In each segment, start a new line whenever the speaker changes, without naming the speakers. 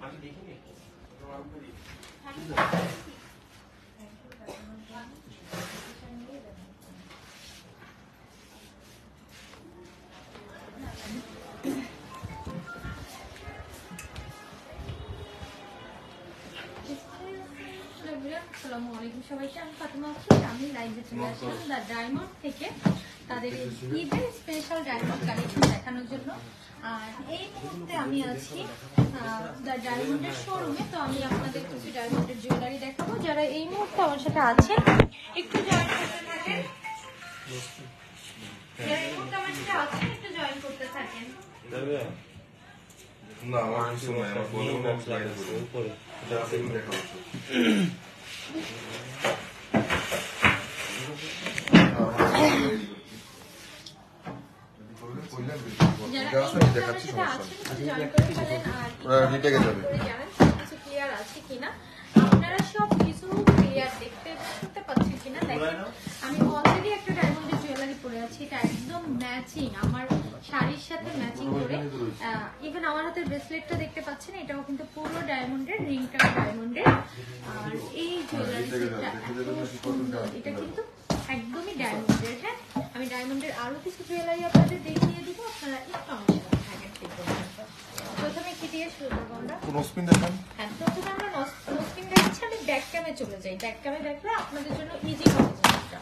আসসালামুয়ালাইকুম সবাইকে, আমি ফাতেমা আমি লাইভে চলে আসলাম দ্য ডায়মন্ড থেকে তাদের ঈদের স্পেশাল ডায়মন্ড কালেকশন দেখানোর জন্য। আর এই মুহূর্তে আমি আছি দ্য ডায়মন্ডের শোরুমে। তো আমি আপনাদের কিছু ডায়মন্ডের জুয়েলারি দেখাবো। যারা এই মুহূর্তে আমার সাথে আছে একটু জয়েন করতে থাকেন, যারা এই মুহূর্তে আমার সাথে আছেন একটু জয়েন করতে থাকেন।
না আমার কিছু নয়, আমার ফোনে বক্স লাগাই আছে উপরে যা আছে দেখা হচ্ছে।
আপনারা সব কিছু ক্লিয়ার দেখতে পাচ্ছেন কিনা দেখেন। আমি অলরেডি একটা ডায়মন্ডের জুয়েলারি পরে আছি, এটা একদম ম্যাচিং, আমার শাড়ির সাথে ম্যাচিং করে। ইভেন আমার হাতের ব্রেসলেটটা দেখতে পাচ্ছেন, এটাও কিন্তু পুরো ডায়মন্ডের, রিংটা ডায়মন্ডের। আর এই জুয়েলারি এটা কিন্তু একদমই ডায়মন্ডের। হ্যাঁ, আমি ডায়মন্ডের আরো কিছু জুয়েলারি আপনাদের দেখিয়ে দিব, আপনারা একটু আমার সাথে থাকেন। প্রথমে কি দিয়ে শুরু করবো আমরা?
নসপিন দেখান।
হ্যাঁ, প্রথমে আমরা নসপিন দেখাচ্ছি। আমি ব্যাক ক্যামে চলে যাই, ব্যাক ক্যামে দেখলে আপনাদের জন্য ইজি হবে জিনিসটা।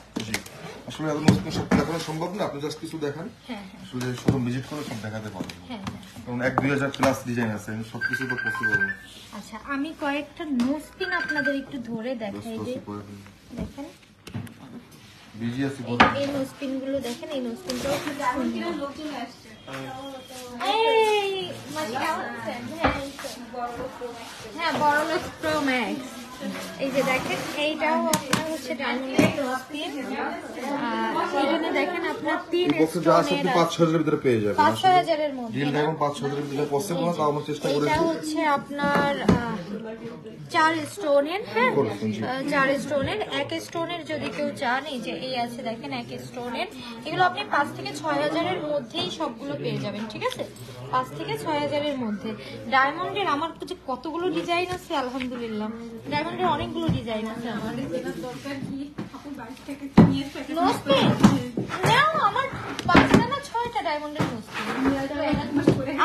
আসলে এত নসপিন সব দেখানো সম্ভব না, আপনি জাস্ট কিছু দেখান।
হ্যাঁ,
আসলে শোরুম ভিজিট করে সব দেখাতে পারবেন।
হ্যাঁ,
কারণ 1-2000 প্লাস ডিজাইন আছে, সবকিছু তো পসিবল না।
আচ্ছা, আমি কয়েকটা নসপিন আপনাদের একটু ধরে দেখাই যে দেখেন।
বিজিএসি
এই নোজপিন গুলো দেখেন, এই নোজপিনটাও খুব সুন্দর, নতুন আসছে। হ্যাঁ, বড়লোক প্রো ম্যাক্স। এই যে দেখেন, এইটাও আপনার হচ্ছে ডায়মন্ডের নোজপিন। এখানে দেখেন আপনার 3 স্টোনের
5-6 এর ভিতরে পেয়ে যাবেন।
5-6 এর মধ্যে
ডিল ডায়মন্ড 5-6 এর ভিতরে পসিবল না, তাও আমরা চেষ্টা করেছি।
এটা হচ্ছে আপনার 4 স্টোনের। হ্যাঁ, 4 স্টোনের। 1 স্টোনের যদি কেউ চান, এই যে এই আছে দেখেন 1 স্টোনের। এগুলো আপনি 5 থেকে 6000 এর মধ্যেই সবগুলো পেয়ে যাবেন, ঠিক আছে? 5 থেকে 6000 এর মধ্যে। ডায়মন্ডের আমার কাছে কতগুলো ডিজাইন আছে, আলহামদুলিল্লাহ। ডায়মন্ডের অনেকগুলো ডিজাইন আছে। আমাদের যেটা দরকার কি আপনি বাইরে থেকে নিয়ে আসতে নসপিন নাও, আমার 5টা না 6টা ডায়মন্ডের নসপিন।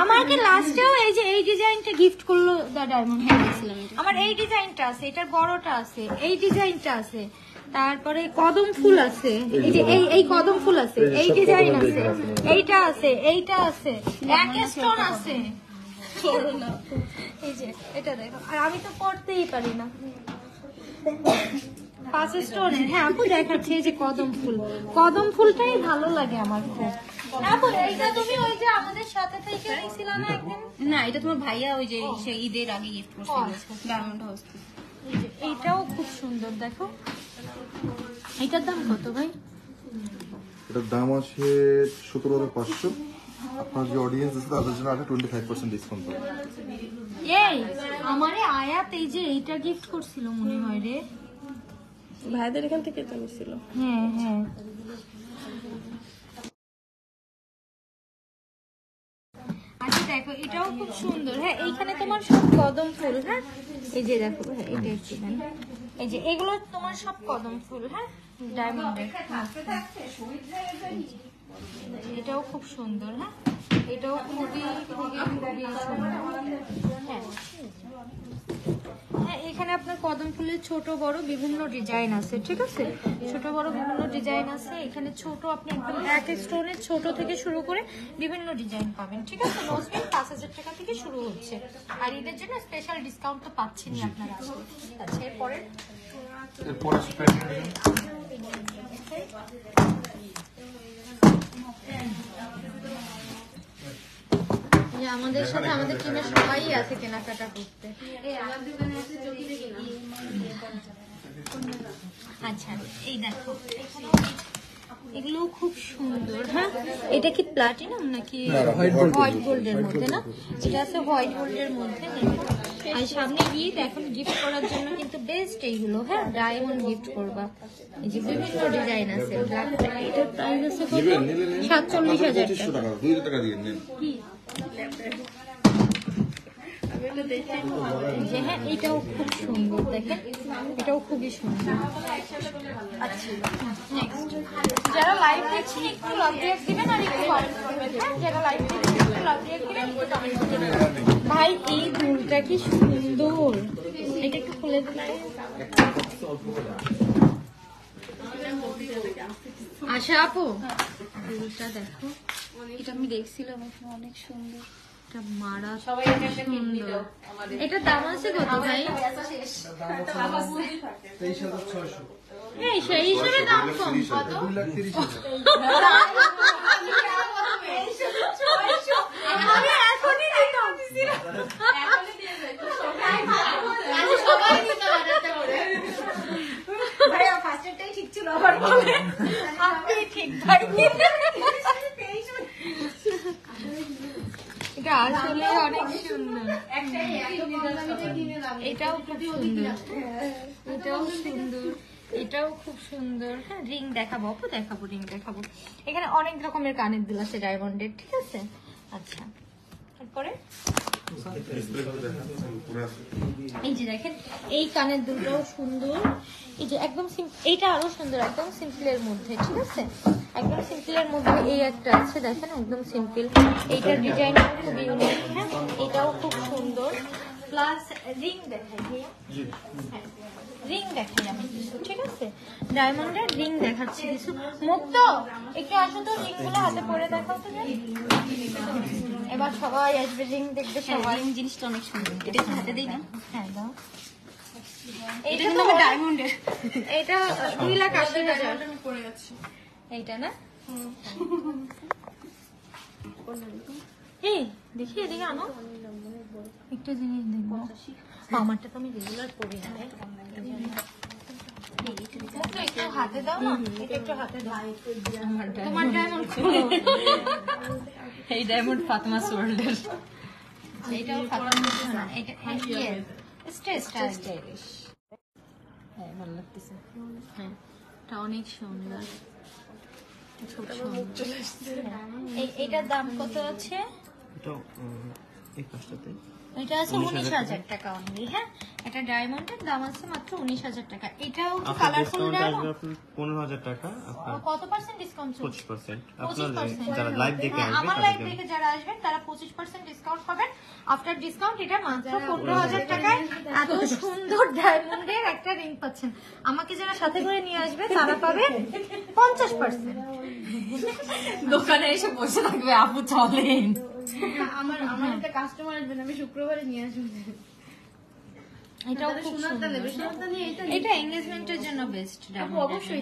আমাকে লাস্টেও এই যে এই ডিজাইনটা গিফট করলো দা ডায়মন্ড। আমার এই ডিজাইনটা আছে, এটার বড়টা আছে, এই ডিজাইনটা আছে, তারপরে কদম ফুল আছে, এই যে এই কদম ফুল আছে, এই ডিজাইন আছে, এইটা আছে, এইটা আছে, এক স্টোন আছে। এই যে এটা দেখো, আর আমি তো পড়তেই পারি না। 5 স্টোনের। হ্যাঁ আপু দেখাচ্ছি, এই যে কদম ফুল, কদম ফুলটাই ভালো লাগে আমার খুব। আপু এইটা তুমি ওই যে আমাদের সাথে থেকে নিয়েছিল না একদিন?
না, এটা তোমার ভাইয়া ওই যে সেই ঈদের আগে গিফট করছিল ডায়মন্ড হাউস থেকে।
এইটাও খুব সুন্দর, দেখো। এটার দাম কত ভাই?
এটার দাম আছে 17500। আপনার যে অডিয়েন্স আছে তাদের জন্য আগে 25% ডিসকাউন্ট পাবেন।
এই আমারে আয়াত এই যে এইটা গিফট করছিল মনে হয় রে,
ভাইদের এখান থেকে তো নিছিল।
হ্যাঁ হ্যাঁ, আচ্ছা দেখো এটাও খুব সুন্দর। হ্যাঁ, এইখানে তোমার সব কদম ফুল। হ্যাঁ, এই যে দেখো, হ্যাঁ এটা একটু দেন, এই যে এগুলো তোমার সব কদম ফুল। হ্যাঁ, ডায়মন্ডের। এটাও খুব সুন্দর। হ্যাঁ, এটাও খুবই খুবই খুবই সুন্দর। হ্যাঁ হ্যাঁ, এখানে আপনার কদম ফুলের ছোট বড় বিভিন্ন ডিজাইন আছে, ঠিক আছে? ছোট বড় বিভিন্ন ডিজাইন আছে এখানে। ছোট আপনি একদম 1 স্টোনের ছোট থেকে শুরু করে বিভিন্ন ডিজাইন পাবেন, ঠিক আছে? নসপিন 5000 টাকা থেকে শুরু হচ্ছে। আর ঈদের জন্য স্পেশাল ডিসকাউন্ট তো পাচ্ছেনই আপনারা। আচ্ছা, এরপরে আমাদের সাথে আমাদের টিমের সবাই আছে কেনাকাটা করতে। আচ্ছা, এই দেখো এগুলো খুব সুন্দর। হ্যাঁ, এটা কি প্লাটিনাম নাকি হোয়াইট গোল্ডের মধ্যে? না, এটা আছে হোয়াইট গোল্ডের মধ্যে। আর সামনে ঈদ, এখন গিফট করার জন্য কিন্তু বেস্ট এইগুলো। হ্যাঁ, ডায়মন্ড গিফট করবা, এই যে বিভিন্ন ডিজাইন আছে। এটার প্রাইস আছে কত? 47,000 টাকা।
2000 টাকা দিয়ে নেন।
কি যে হ্যাঁ এটাও খুব সুন্দর, দেখেন এটাও খুবই সুন্দর। আচ্ছা নেক্সট, যারা লাইভ দেখছেন একটু লাভ রিঅ্যাক্ট দিবেন আর একটু কমেন্ট করবেন। হ্যাঁ যারা লাইভ দেখছেন একটু লাভ রিঅ্যাক্ট দিবেন, একটু কমেন্ট করবেন। ভাই এই দুলটা কি সুন্দর, এটা একটু খুলে দিলেন। আশা আপু দুলটা দেখো,
এটা আমি দেখছিলাম, অনেক সুন্দর।
এটা মারা সবাই সুন্দর। এটার দাম আছে কত ভাই? এই সেই হিসেবে দাম কম। কত? 2,30,000। আমি এখনই দিতাম। সবাই দিতে পারে। ভাইয়া ফার্স্টেরটাই ঠিক ছিল, আবার বলে আপনি ঠিক ভাই। এটা আসলে অনেক সুন্দর, এটাও খুব সুন্দর, এটাও সুন্দর, এটাও খুব সুন্দর। হ্যাঁ রিং দেখাবো আপু, দেখাবো রিং দেখাবো। এখানে অনেক রকমের কানের দুল আছে ডায়মন্ডের, ঠিক আছে। আচ্ছা তারপরে এই যে দেখেন এই কানের দুলটাও সুন্দর, এই যে একদম এইটা আরো সুন্দর, একদম সিম্পলের মধ্যে, ঠিক আছে। একদম সিম্পলের মধ্যে এই একটা আছে দেখেন, একদম সিম্পল। এইটার ডিজাইনটা খুব ইউনিক। হ্যাঁ এটাও খুব সুন্দর। প্লাস রিং দেখাই ভাইয়া, রিং দেখাই আমি কিছু, ঠিক আছে। ডায়মন্ডের রিং দেখাচ্ছি কিছু। মুক্ত একটু আসো তো, রিং গুলো হাতে পরে দেখাও তো। এবার সবাই আসবে রিং দেখবে সবাই।
রিং জিনিসটা অনেক সুন্দর, এটা কি হাতে দেই না?
হ্যাঁ দাও।
এটা কিন্তু আমার ডায়মন্ডের।
এটা 2,80,000
আমি পরে যাচ্ছি।
এইটা না? এই দেখি এদিকে আনো, একটা জিনিস দেখবো। আমারটা তো আমি রেগুলার পরি না। একটু হাতে দাও না, এটা একটু হাতে দাও। তোমার ডায়মন্ড,
এই ডায়মন্ড ফাতেমা সোল্ডার।
এইটাও ফাতেমা না, এটা স্টাইলিশ।
হ্যাঁ ভালো লাগতেছে।
হ্যাঁ এটা অনেক সুন্দর, খুব সুন্দর। এইটার দাম কত আছে? এটা আছে 19,000 টাকা অনলি। হ্যাঁ এটা ডায়মন্ডের দাম আছে মাত্র 19,000 টাকা। এটাও কি কালারফুল ডায়মন্ড?
15,000 টাকা।
কত পার্সেন্ট ডিসকাউন্ট চলছে?
25%।
25%।
যারা লাইভ দেখে আসবে
আমার লাইভ দেখে যারা আসবেন তারা 25% ডিসকাউন্ট পাবেন। আফটার ডিসকাউন্ট এটা মাত্র 15,000 টাকায় এত সুন্দর ডায়মন্ডের একটা রিং পাচ্ছেন। আমাকে যারা সাথে করে নিয়ে আসবে তারা পাবে 50%।
দোকানে এসে বসে থাকবে, আপু চলেন।
আমার একটা কাস্টমার আসবেন, আমি শুক্রবারে নিয়ে আসবো।
এটাও খুব সুন্দর। এটা এনগেজমেন্টের জন্য বেস্ট ডায়মন্ড।
অবশ্যই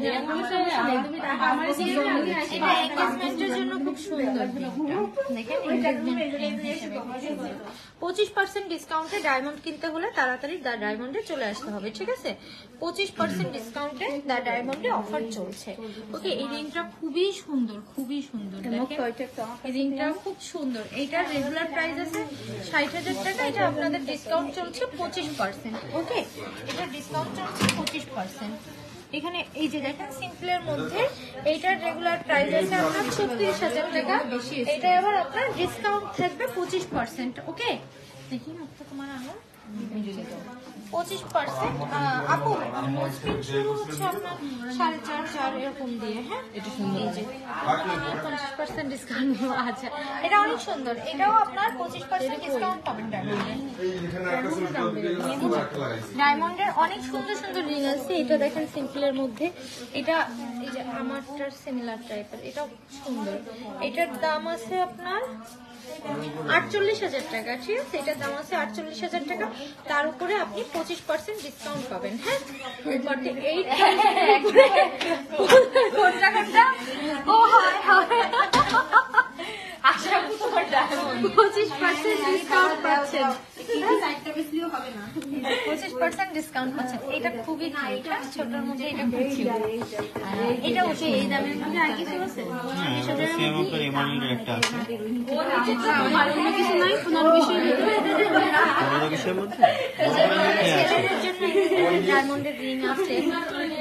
এটা এনগেজমেন্টের জন্য খুব সুন্দর। দেখেন এনগেজমেন্ট রিং হিসেবে 25% ডিসকাউন্টে ডায়মন্ড কিনতে হলে তাড়াতাড়ি দা ডায়মন্ডে চলে আসতে হবে, ঠিক আছে। 25% ডিসকাউন্টে দা ডায়মন্ডে অফার চলছে। ওকে এই রিংটা খুবই সুন্দর, খুবই সুন্দর। দেখেন এই রিংটা খুব সুন্দর। এইটার রেগুলার প্রাইস আছে 60,000 টাকা, এটা আপনাদের ডিসকাউন্ট চলছে 25%। ওকে এটা ডিসকাউন্ট চলছে 25%। এখানে এই যে দেখেন সিম্পলের মধ্যে এইটার রেগুলার প্রাইস আছে আপনার 36,000 টাকা, এটা আবার আপনার ডিসকাউন্ট থাকবে 25%। ওকে দেখি মুখটা তোমার আনো 25%। আপু মোজপিন শুরু হচ্ছে আপনার 4.5 এরকম দিয়ে। হ্যাঁ এটা সুন্দর, 50% ডিসকাউন্ট। আচ্ছা এটা অনেক সুন্দর, এটাও আপনার 25% ডিসকাউন্ট পাবেন ডায়মন্ডের। অনেক সুন্দর সুন্দর রিং আছে। এটা দেখেন সিম্পলের মধ্যে, এটা এই যে আমারটার সিমিলার টাইপের, এটাও সুন্দর। এটার দাম আছে আপনার 48,000 টাকা, ঠিক আছে। এটার দাম আছে 48,000 টাকা, তার উপরে আপনি 25% ডিসকাউন্ট পাবেন। হ্যাঁ এই কোন জায়গাটা? ও হয় হয় 25% ডিসকাউন্ট পাচ্ছেন, 25% ডিসকাউন্ট পাচ্ছেন। এটা খুবই কিউট, ছোটর মধ্যে এটা খুব কিউট। এটা ওকে এই দামের মধ্যে আর কিছু আছে?
একটা আছে।
কিছু নাই, 15-20
15 মধ্যে
ছেলেদের জন্য ডায়মন্ডের রিং আছে।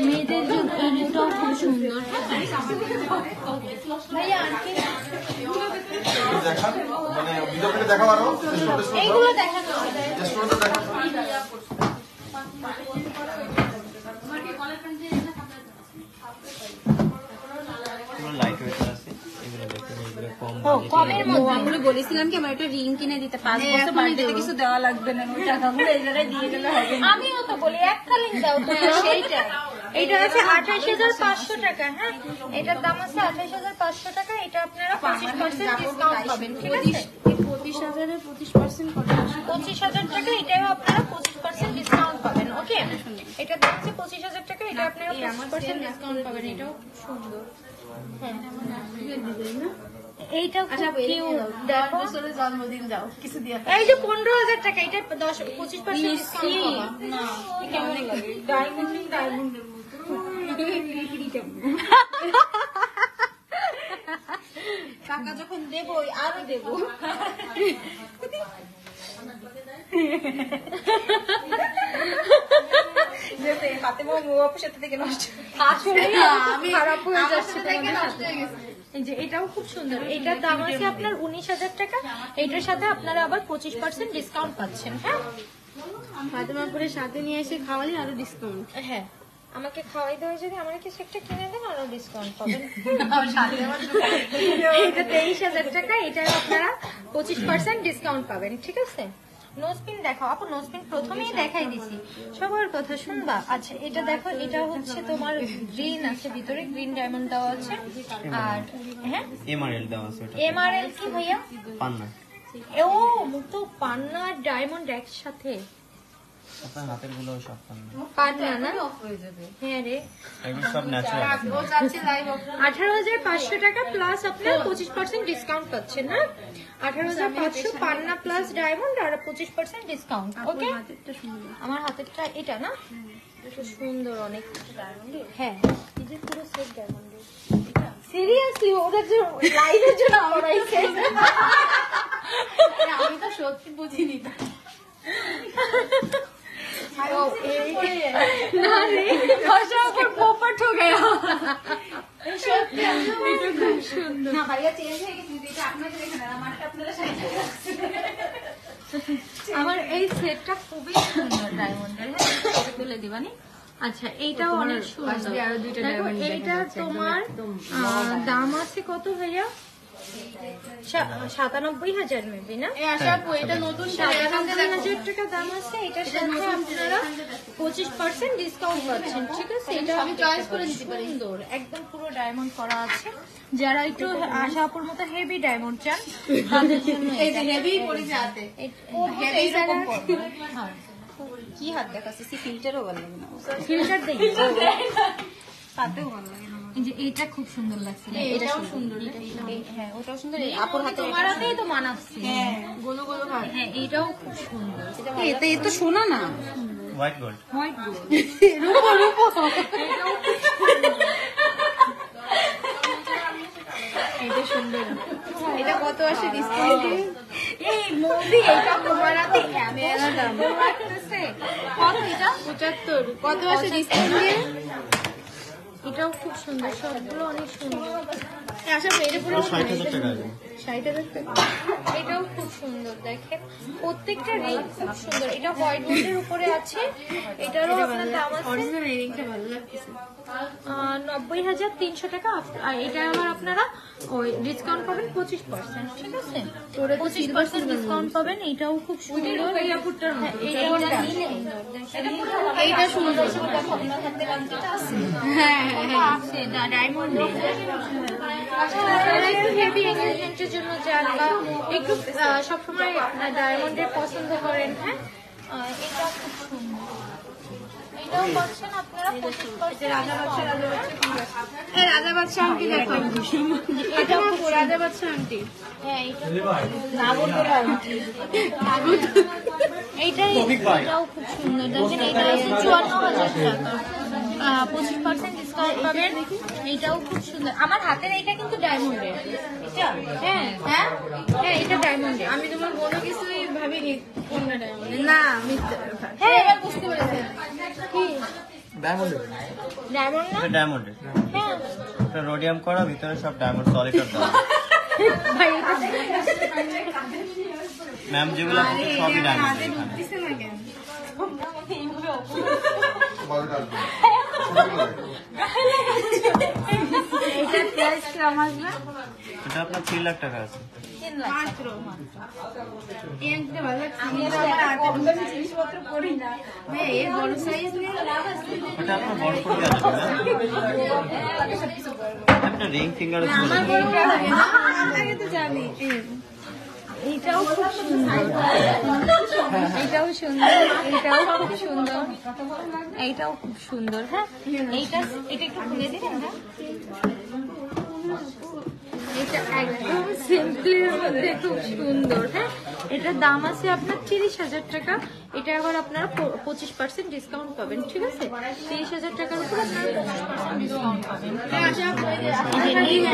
মেয়েদের জন্য এই নিউটাও খুব সুন্দর। ভাইয়া আন্টি
দেখান, মানে ভিডিও করে দেখাও আরো।
এইগুলো দেখানো
রেস্টুরেন্টে দেখান।
লাইট ওয়েট আছে, এগুলো দেখুন, এগুলো কম
ও কমের মধ্যে
আমরা বলেছিলাম কি আমার একটা রিং কিনে দিতে 5 বছর পরে দিতে কিছু দেওয়া লাগবে না, ওই টাকাগুলো এই জায়গায় দিয়ে গেলে হবে।
আমিও তো বলি এককালীন দাও তো সেইটা। এইটা আছে 28,500 টাকা। হ্যাঁ, এটার দাম আছে 28,500 টাকা। এটা আপনারা 25% ডিসকাউন্ট পাবেন, ঠিক আছে?
25,000 এর 25% কত?
25,000 টাকা। এটাও আপনারা 25% ডিসকাউন্ট পাবেন। ওকে, এটা দাম হচ্ছে 25,000 টাকা। এটা আপনারা 25% ডিসকাউন্ট পাবেন। এটাও খুব সুন্দর। হ্যাঁ, এইটাও খুব কিউট। দেখো,
বছরের জন্মদিন যাও কিছু দিয়ে
এই যে 15,000 টাকা, এটা 25% ডিসকাউন্ট পাবা।
না কেমন লাগে
ডায়মন্ডের মতো।
টাকা যখন দেবো আরো দেবো। ফাতেমা মুবাফের সাথে থেকে নষ্ট।
আসলে আমি খারাপ হয়ে যাচ্ছে তোমাদের সাথে। এই যে এটাও খুব সুন্দর। এটার দাম আছে আপনার 19,000 টাকা। এটার সাথে আপনারা আবার 25% ডিসকাউন্ট পাচ্ছেন। হ্যাঁ,
ফাতেমা করে সাথে নিয়ে এসে খাওয়ালে আরো ডিসকাউন্ট।
হ্যাঁ, আমাকে খাওয়াই দেওয়া যদি আমার কিছু একটা কিনে দেন আরো ডিসকাউন্ট পাবেন। এটা 23,000 টাকা। এটা আপনারা 25% ডিসকাউন্ট পাবেন, ঠিক আছে? নোজপিন দেখো আপু, নোজপিন প্রথমেই দেখাই দিছি, সবার কথা শুনবা। আচ্ছা, এটা দেখো, এটা হচ্ছে তোমার গ্রিন আছে, ভিতরে গ্রিন ডায়মন্ড দেওয়া আছে। আর হ্যাঁ,
এমআরএল দেওয়া আছে, ওটা
এমআরএল কি ভাইয়া?
পান্না।
ও মুক্ত পান্না আর ডায়মন্ড একসাথে।
আপনার হাতের গুলো সব পান্না,
পান্না না? হ্যাঁ রে,
এগুলো সব ন্যাচারাল।
18,500 টাকা প্লাস আপনার 25% ডিসকাউন্ট পাচ্ছেন। না, 18,500 পান্না প্লাস ডায়মন্ড আর 25% ডিসকাউন্ট। ওকে, আমার হাতেরটা এটা না, এটা সুন্দর অনেক। হ্যাঁ, এই যে পুরো সেট ডায়মন্ডের। সিরিয়াসলি ওদের যে লাইভের জন্য আমার
আমি তো সত্যি বুঝিনি।
না রে, ভাষা पर पोपट हो गया।
সত্যি
এটা খুব সুন্দর।
না ভাইয়া চেঞ্জ হয়ে গেছে, এটা আপনাদের এখানে আমারটা আপনারা সাইডে রাখছেন।
আমার এই সেটটা খুবই সুন্দর ডায়মন্ডের। হ্যাঁ, তুলে দিবানি। আচ্ছা, এইটাও অনেক সুন্দর।
আরো দুইটা
দেখো,
diamond দেখা
এইটা
যাচ্ছে,
তোমার দাম আছে কত ভাইয়া? 97,000 মেবি না?
এই আশা আপু এটা নতুন
97,000 টাকা দাম আছে। এটার সাথে আপনারা 25% ডিসকাউন্ট পাচ্ছেন, ঠিক আছে? এটা
আমি চয়েস করে নিতে পারি।
সুন্দর, একদম পুরো ডায়মন্ড করা আছে। যারা একটু আশাপুর মতো হেভি ডায়মন্ড চান তাদের জন্য
এই যে হেভি পড়েছে হাতে।
হেভি
এরকম
কি হাত দেখাচ্ছে, সি ফিল্টারও ভালো লাগে না,
ফিল্টার দেই।
তাতেও ভালো লাগে না।
এই যে এটা খুব সুন্দর লাগছে।
এটাও সুন্দর।
হ্যাঁ, ওটাও সুন্দর।
আপুর হাতে
তোমার হাতেই তো মানাচ্ছে।
গোলো গোলো ভাব।
হ্যাঁ, এইটাও খুব সুন্দর।
এতে এ তো শোনা না,
হোয়াইট গোল্ড।
White gold.
এটা সুন্দর। এটা কত আসে ডিসকাউন্ট?
এই মোদি, এটা তোমার হাতে
মেলা দাম।
রাখতেছে। কত এটা?
75 কত আসে ডিসকাউন্ট দিয়ে?
এটাও খুব সুন্দর, সবগুলো অনেক সুন্দর।
এই আশা আপু এটা পুরো
60,000 টাকা আছে।
60,000 টাকা।
এটাও খুব সুন্দর, দেখেন প্রত্যেকটা রিং খুব সুন্দর। এটা হোয়াইট গোল্ডের উপরে আছে। এটারও আপনার দাম আছে
অরিজিনাল এই রিংটা ভালো লাগতেছে।
90,300 টাকা। আর এটা আবার আপনারা ওই ডিসকাউন্ট পাবেন 25%, ঠিক আছে? 25% ডিসকাউন্ট পাবেন। এটাও খুব সুন্দর। হ্যাঁ, এইটা
এইটা সুন্দর। হ্যাঁ
আছে ডায়মন্ড। একটু হেভি এঙ্গেজমেন্টের জন্য যান বা একটু সবসময় ডায়মন্ডের পছন্দ করেন। হ্যাঁ, এটা খুব সুন্দর। এটাও পাচ্ছেন আপনারা 25%।
এই রাজা বাদশা আংটি দেখো। এটা আপু রাজা বাদশা আংটি।
হ্যাঁ, এটাও খুব সুন্দর। দেখেন, এটা 54,000 টাকা। 25% ডিসকাউন্ট পাবেন। এইটাও খুব সুন্দর। আমার হাতের এইটা কিন্তু ডায়মন্ডের। হ্যাঁ হ্যাঁ হ্যাঁ, এটা ডায়মন্ডের।
আমি তোমার কোনো কিছুই ভাবিনি কোনটা ডায়মন্ড। না আমি
হ্যাঁ,
এবার বুঝতে পেরেছি।
কি ডায়মন্ড না?
এটা ডায়মন্ডের,
হ্যাঁ
এটা রোডিয়াম করা, ভিতরে সব ডায়মন্ড সলিটার দেওয়া।
ভাই
ম্যাম যেগুলো আছে সবই ডায়মন্ড এখানে।
দিছে না কেন?
এটার প্রাইস কিরকম আসবে?
এটা আপনার 3 লাখ টাকা আছে।
3 লাখ
মাত্র এই আংটিটা ভালো লাগছে।
আমি আর আমার হাতে জিনিসপত্র পরি না।
ভাই এর বড় সাইজ নিয়ে
ওটা আপনার বড় করে দেওয়া যাবে না? একটা রিং ফিঙ্গার আছে বলে দিই।
আগে তো জানি
এটাও খুব সুন্দর, এটাও সুন্দর, এটাও খুব সুন্দর, এইটাও খুব সুন্দর। হ্যাঁ
এটা একটু খুলে দিবেন না?
এটা একদম সিম্পলের মধ্যে খুব সুন্দর। হ্যাঁ এটার দাম আছে আপনার 30,000 টাকা। এটা আবার আপনারা 25% ডিসকাউন্ট পাবেন, ঠিক আছে? 30,000 টাকার উপর আপনারা 25% ডিসকাউন্ট পাবেন। এইটা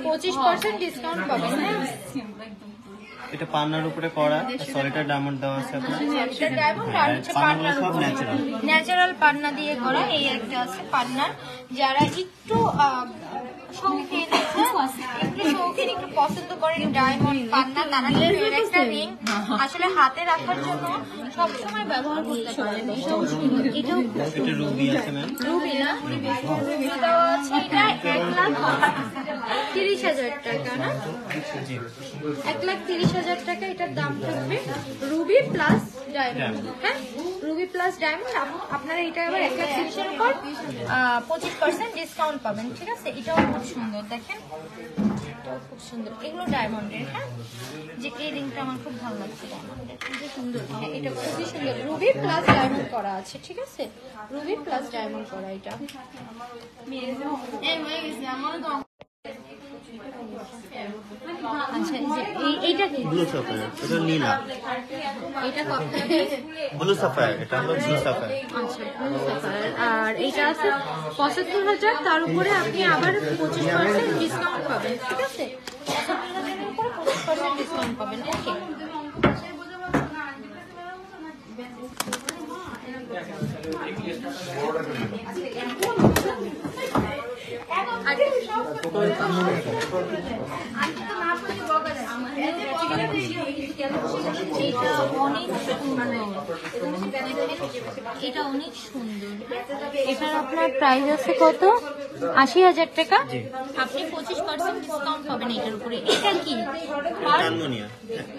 25% ডিসকাউন্ট পাবেন। হ্যাঁ
এটা পান্নার উপরে করা, সলিটার ডায়মন্ড দেওয়া আছে আপনার।
এটা ডায়মন্ড আর হচ্ছে
পান্নাগুলো
পান্নার
সব ন্যাচারাল।
ন্যাচারাল পান্না দিয়ে করা। এই একটা আছে পান্নার, যারা একটু শৌখিন একটু শৌখিন একটু পছন্দ করেন ডায়মন্ড পান্না, তারা কিন্তু এর একটা রিং আসলে হাতে রাখার জন্য সবসময় ব্যবহার করতে পারেন। এটাও সুন্দর, এটাও
এটা রুবি আছে ম্যাম।
রুবি না? এটা হচ্ছে এটা 1,30,000 টাকা না?
জি
1,30,000 টাকা এটার দাম থাকবে। রুবি প্লাস ডায়মন্ড, হ্যাঁ রুবি প্লাস ডায়মন্ড। আপনারা এটা আবার 1,30,000 এর উপর 25% ডিসকাউন্ট পাবেন, ঠিক আছে? এটাও খুব সুন্দর, দেখেন এটাও খুব সুন্দর। এগুলো ডায়মন্ডের, হ্যাঁ যে এই রিংটা আমার খুব ভালো লাগছে ডায়মন্ডের, খুবই সুন্দর। হ্যাঁ এটা খুবই সুন্দর, রুবি প্লাস ডায়মন্ড করা আছে, ঠিক আছে? রুবি প্লাস ডায়মন্ড করা এটা।
এই হয়ে গেছে আমারও তো
আচ্ছা এইটা কি?
ব্লু সাফায়ার, এটা নীলা।
এটা কত?
ব্লু সাফায়ার, এটা হলো ব্লু সাফায়ার।
আচ্ছা ব্লু সাফায়ার। আর এটা আছে 75,000, তার উপরে আপনি আবার 25% ডিসকাউন্ট পাবেন, ঠিক আছে? 75,000 এর উপরে 25% ডিসকাউন্ট পাবেন। ওকে এটা অনেক সুন্দর, এটা অনেক সুন্দর। এটার আপনার প্রাইস আছে কত? 80,000 টাকা। আপনি 25% ডিসকাউন্ট পাবেন এটার উপরে। এটা কি?
হারমোনিয়া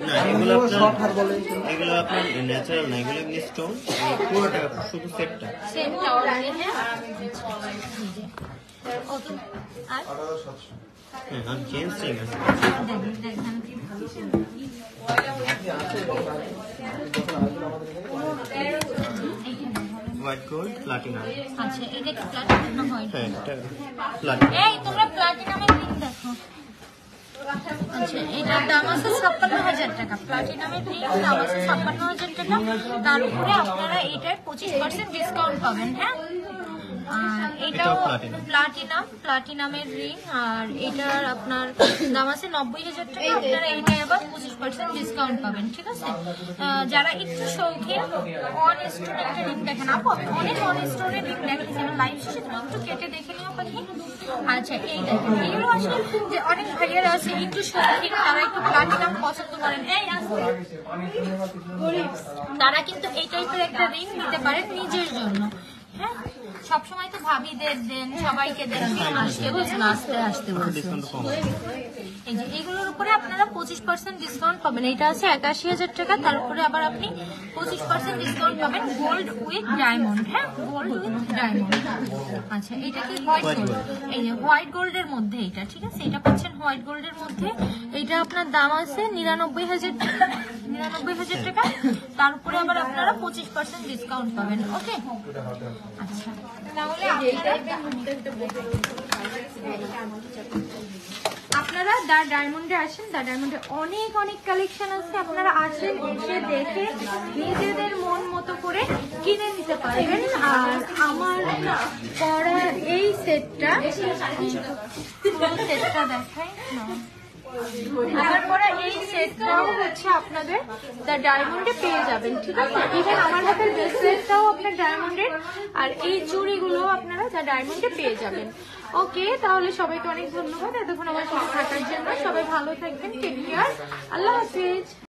না, এগুলো আপনার ন্যাচারাল না, এগুলো এমনি স্টোন। পুরোটা শুধু সেটটা।
সেটটা অনলি, হ্যাঁ ওকে। আর
হ্যাঁ আর জেন্টস রিং আছে।
দেখেন
হোয়াইট গোল্ড প্লাটিনাম।
আচ্ছা এটা কি প্লাটিনাম না হয়?
হ্যাঁ এটা প্লাটিনাম।
এই তোমরা প্লাটিনামের রিং দেখো। আচ্ছা এটার দাম আছে 56,000 টাকা। প্লাটিনামের রিং দাম আছে 56,000 টাকা, তার উপরে আপনারা এটার 25% ডিসকাউন্ট পাবেন। হ্যাঁ আর এটাও প্লাটিনামের রিং, আর এটার আপনার দাম আছে 90,000 টাকা। আপনারা এইটাই আবার 25% ডিসকাউন্ট পাবেন, ঠিক আছে? যারা একটু শৌখিন অন স্টোন একটা রিং দেখেন, আপু অনেক অন স্টোনের রিং দেখেছি আমার লাইভ শেষে, তুমি একটু কেটে দেখে নিও পাখি। আচ্ছা এই দেখেন, এগুলো আসলে যে অনেক ভাইয়ারা আছে একটু শৌখিন, তারা একটু প্লাটিনাম পছন্দ করেন, এই তারা কিন্তু এই টাইপের একটা রিং নিতে পারেন নিজের জন্য। হ্যাঁ সবসময় তো ভাবিদের দেন, সবাইকে দেন, আসতে বলছেন, আস্তে আসতে বলছেন। এই যে এগুলোর উপরে আপনারা 25% ডিসকাউন্ট পাবেন। এটা আছে 81,000 টাকা, তার উপরে আবার আপনি 25% ডিসকাউন্ট পাবেন গোল্ড উইথ ডায়মন্ড। হ্যাঁ গোল্ড উইথ ডায়মন্ড। আচ্ছা এটা কি হোয়াইট গোল্ড? এই যে হোয়াইট গোল্ডের মধ্যে এটা, ঠিক আছে? এটা পাচ্ছেন হোয়াইট গোল্ডের মধ্যে। এটা আপনার দাম আছে 99,000 টাকা, তার উপরে আবার আপনারা 25% ডিসকাউন্ট পাবেন। ওকে আচ্ছা তাহলে আপনারা দা ডায়মন্ডে আসেন। দা ডায়মন্ডে অনেক অনেক কালেকশন আছে, আপনারা আসেন, এসে দেখে নিজেদের মন মতো করে কিনে নিতে পারবেন। আর আমার পরা এই সেটটা দেখাই না, আমার পরে এই সেটটাও হচ্ছে আপনাদের দ্য ডায়মন্ডে পেয়ে যাবেন, ঠিক আছে? ইভেন আমার হাতের ব্রেসলেটটাও আপনার ডায়মন্ডের, আর এই চুড়িগুলো আপনারা দ্য ডায়মন্ডে পেয়ে যাবেন। ওকে, তাহলে সবাইকে অনেক ধন্যবাদ এতক্ষণ আমার সাথে থাকার জন্য। সবাই ভালো থাকবেন, টেক কেয়ার, আল্লাহ হাফেজ।